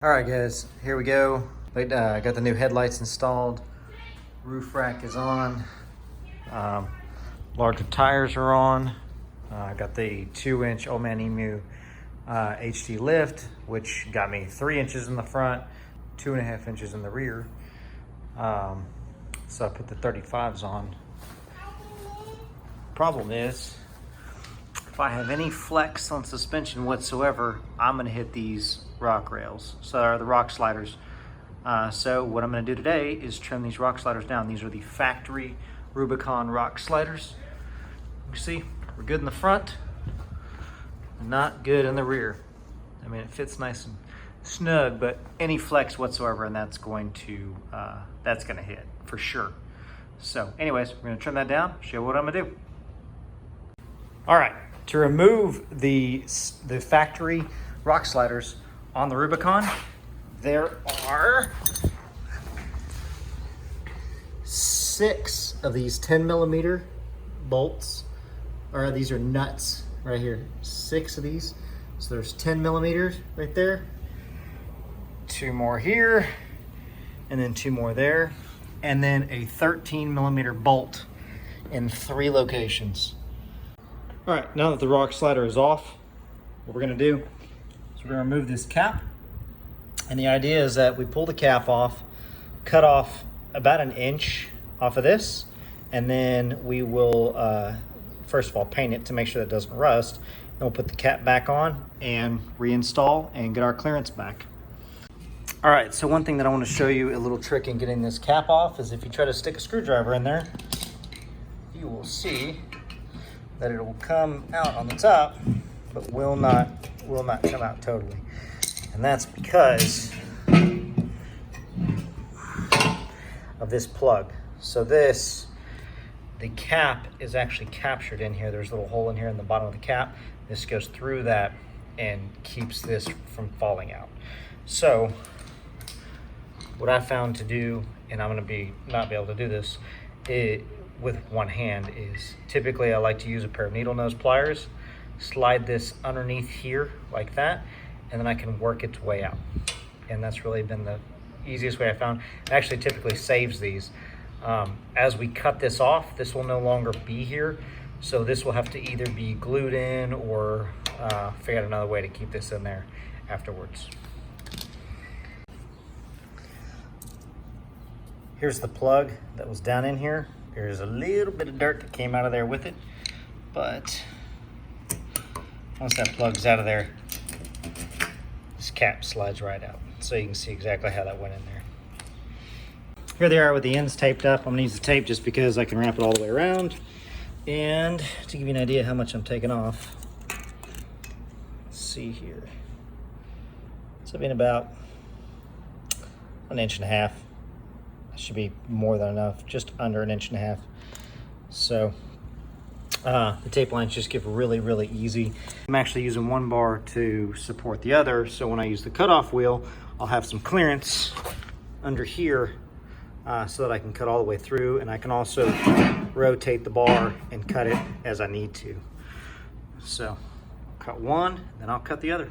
All right, guys, here we go. I got the new headlights installed. Roof rack is on. Larger tires are on. I got the 2-inch Old Man Emu HD lift, which got me 3 inches in the front, 2.5 inches in the rear. So I put the 35s on. Problem is, if I have any flex on suspension whatsoever, I'm gonna hit these rock rails, so the rock sliders. So what I'm gonna do today is trim these rock sliders down. These are the factory Rubicon Rock Sliders. You see, we're good in the front, not good in the rear. I mean, it fits nice and snug, but any flex whatsoever, and that's gonna hit for sure. So anyways, we're gonna trim that down, show you what I'm gonna do. All right, to remove the factory rock sliders on the Rubicon, there are 6 of these 10mm bolts, or these are nuts right here. 6 of these. So there's 10mm right there, 2 more here, and then 2 more there, and then a 13mm bolt in 3 locations. All right, now that the rock slider is off, what we're gonna do is we're gonna remove this cap. And the idea is that we pull the cap off, cut off about 1 inch off of this, and then we will, first of all, paint it to make sure that it doesn't rust. Then we'll put the cap back on and reinstall and get our clearance back. All right, so one thing that I wanna show you, a little trick in getting this cap off, is if you try to stick a screwdriver in there, you will see that it will come out on the top, but will not come out totally. And that's because of this plug. So the cap is actually captured in here. There's a little hole in here in the bottom of the cap. This goes through that and keeps this from falling out. So what I found to do, and I'm gonna not be able to do this, with one hand, is typically I like to use a pair of needle nose pliers, slide this underneath here like that, and then I can work its way out. And that's really been the easiest way I found. It actually typically saves these. As we cut this off, this will no longer be here, so this will have to either be glued in or figure out another way to keep this in there afterwards. Here's the plug that was down in here. There's a little bit of dirt that came out of there with it, but once that plug's out of there, this cap slides right out. So you can see exactly how that went in there. Here they are with the ends taped up. I'm gonna use the tape just because I can wrap it all the way around. And to give you an idea how much I'm taking off, let's see here. So being about 1.5 inches. Should be more than enough, just under 1.5 inches. So the tape lines just give really easy. I'm actually using one bar to support the other, so when I use the cutoff wheel, I'll have some clearance under here so that I can cut all the way through, and I can also rotate the bar and cut it as I need to. So cut one, then I'll cut the other.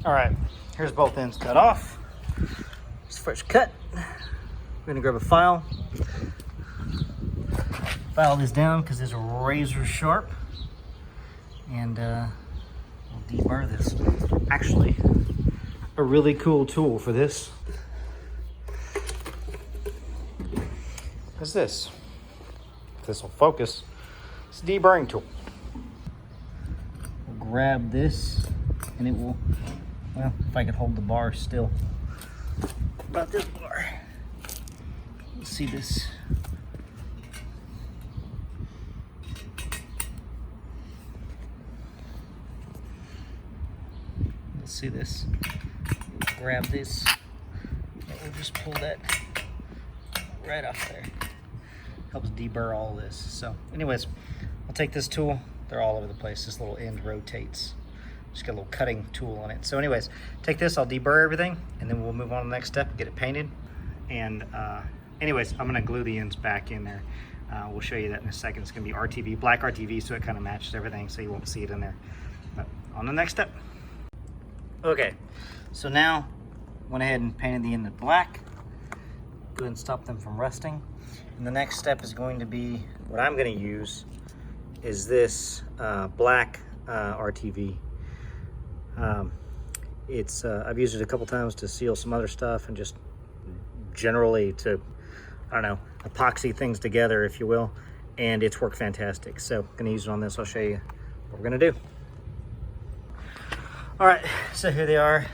All right, here's both ends cut off. It's the first cut. We're gonna grab a file this down because it's razor sharp, and we'll deburr this. Actually, a really cool tool for this is this. If this will focus, it's a deburring tool. We'll grab this, and it will, well, if I could hold the bar still, about this bar. You'll see this. You'll see this. Grab this, and we'll just pull that right off there. Helps deburr all this. So anyways, I'll take this tool. They're all over the place. This little end rotates. Just got a little cutting tool on it. So anyways, take this, I'll deburr everything, and then we'll move on to the next step, get it painted. And anyways, I'm gonna glue the ends back in there. We'll show you that in a second. It's gonna be RTV, black RTV, so it kind of matches everything, so you won't see it in there. But on the next step. Okay, so now went ahead and painted the end black. Go ahead and stop them from rusting. And the next step is going to be, what I'm going to use is this black RTV. I've used it a couple times to seal some other stuff and just generally to, I don't know, epoxy things together, if you will. And it's worked fantastic. So I'm gonna use it on this. I'll show you what we're gonna do. All right, so here they are.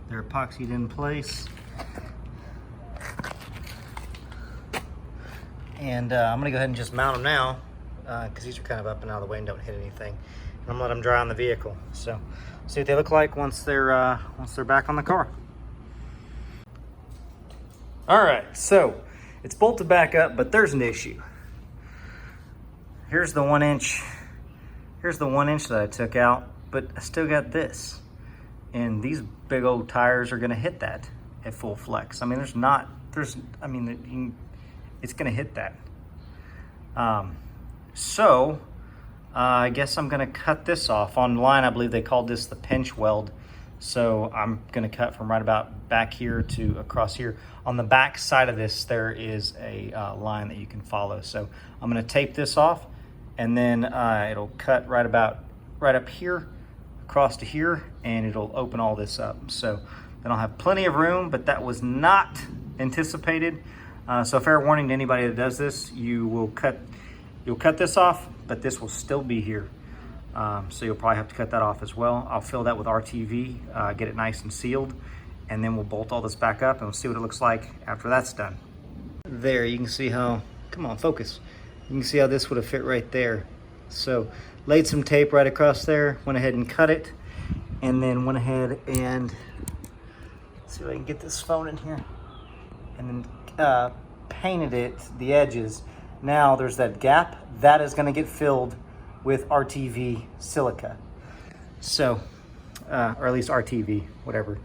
They're epoxied in place. And I'm gonna go ahead and just mount them now because these are kind of up and out of the way and don't hit anything. And I'm gonna let them dry on the vehicle. So see what they look like once they're back on the car. All right, so it's bolted back up, but there's an issue. Here's the 1 inch. Here's the 1 inch that I took out, but I still got this. And these big old tires are gonna hit that at full flex. I mean, it's gonna hit that. I guess I'm gonna cut this off. Online, I believe they called this the pinch weld. So I'm gonna cut from right about back here to across here. On the back side of this, there is a line that you can follow. So I'm gonna tape this off, and then it'll cut right up here, across to here, and it'll open all this up. So then I'll have plenty of room, but that was not anticipated. So fair warning to anybody that does this, you'll cut this off, but this will still be here. So you'll probably have to cut that off as well. I'll fill that with RTV, get it nice and sealed, and then we'll bolt all this back up and we'll see what it looks like after that's done. There, you can see how, come on, focus. You can see how this would have fit right there. So laid some tape right across there, went ahead and cut it, and then went ahead and, let's see if I can get this phone in here, and then painted it, the edges. Now there's that gap, that is gonna get filled with RTV silica. So, or at least RTV, whatever.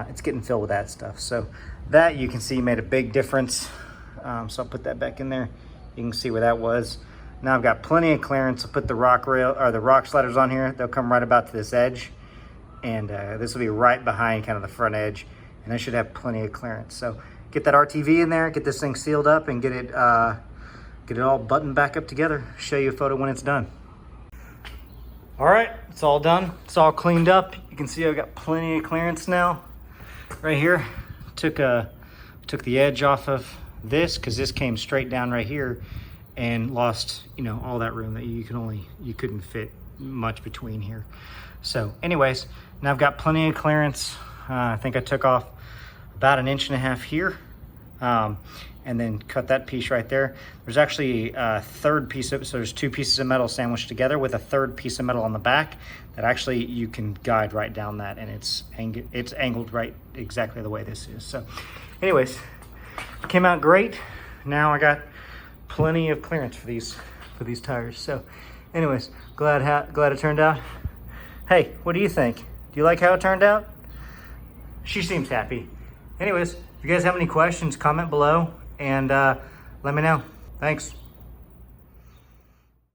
It's getting filled with that stuff. So that, you can see, made a big difference. So I'll put that back in there. You can see where that was. Now I've got plenty of clearance. I'll put the rock rail or the rock sliders on here. They'll come right about to this edge. And this will be right behind kind of the front edge. And I should have plenty of clearance. So get that RTV in there, get this thing sealed up, and get it all buttoned back up together. Show you a photo when it's done. All right, it's all done. It's all cleaned up. You can see I've got plenty of clearance now. Right here, took the edge off of this because this came straight down right here and lost, all that room that you couldn't fit much between here. So anyways, now I've got plenty of clearance. I think I took off about 1.5 inches here. And then cut that piece right there. There's actually a third piece of, so there's 2 pieces of metal sandwiched together with a third piece of metal on the back that actually you can guide right down that, and it's angled right exactly the way this is. So anyways, came out great. Now I got plenty of clearance for these tires. So anyways, glad it turned out. Hey, what do you think? Do you like how it turned out? She seems happy. Anyways, if you guys have any questions, comment below and let me know. Thanks.